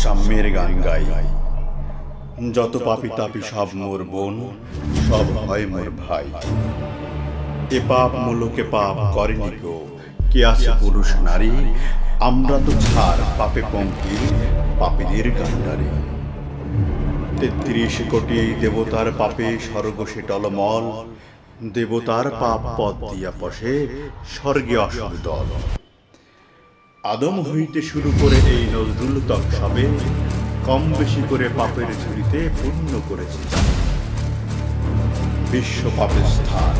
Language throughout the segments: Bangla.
সাম্যের গান গাই। যত পাপি তাপি সব মোর বোন, সব হয় মোর ভাই। এ পাপ মুলোকে পাপ করেনি গো, কে আছে পুরুষ নারী? আমরা তো ছাড় পাপে পঙ্কিল, পাপীদের কান্ডারি। ৩৩ কোটি দেবতার পাপে স্বর্গ সে টলমল, দেবতার পাপ পথ দিয়া পশে স্বর্গে অসুর দল। আদম হইতে শুরু করে এই নজরুল তক সবে, কম বেশি করে পাপের ঝুড়িতে পূর্ণ করেছে চাপ। বিশ্ব পাপের স্থান,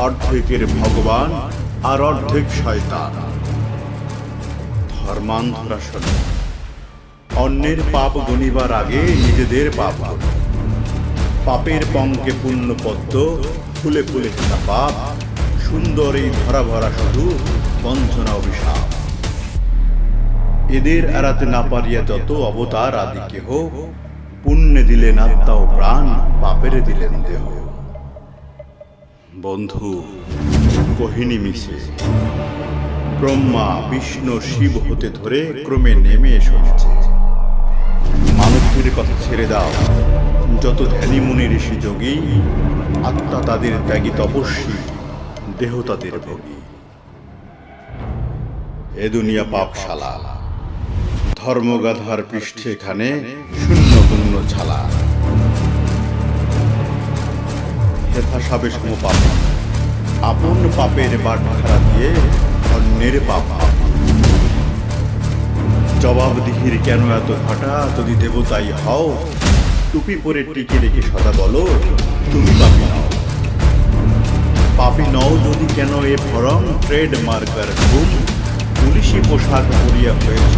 অর্ধেকের ভগবান আর অর্ধেক শয়তান। ধর্মান্ধরা শোনো, অন্যের পাপ গণিবার আগে নিজেদের পাপ গণো। পাপের পঙ্কে পুণ্য পদ্ম, ফুলে ফুলে হেতা পাপ, সুন্দর এই ধরা ভরা শুধু বঞ্চনা অভিশাপ। এদের এড়াতে না পারিয়া যত অবতার আদি কেহ, পুণ্যে দিলেন আত্মা ও প্রাণ, পাপেরে দিলেন দেহ। বন্ধু কহিনী মিশে ব্রহ্মা বিষ্ণু শিব হতে ধরে ক্রমে নেমে এসেছে। মানবদের কথা ছেড়ে দাও, যত ধ্যানী মুনি ঋষি যোগী, আত্মা তাদের ত্যাগী তপস্বী, দেহ তাদের ভোগী। এ দুনিয়া পাপশালা, ধর্মগাধার পৃষ্ঠে এখানে শূন্য পুণ্য ছালা। হেথা সবে সমপাপ, আপন পাপের বাটখারা দিয়ে অন্যের পাপ। জবাবদিহির কেন এত ভাটা? যদি দেবতাই হও, টুপি পরে টিকে রেখে সদা বলো তুমি পাপী নও। পাপী নও যদি কেন এ ফরম ট্রেড মার্কার ঘুম, পুলিশি পোশাক পরিয়া হয়েছ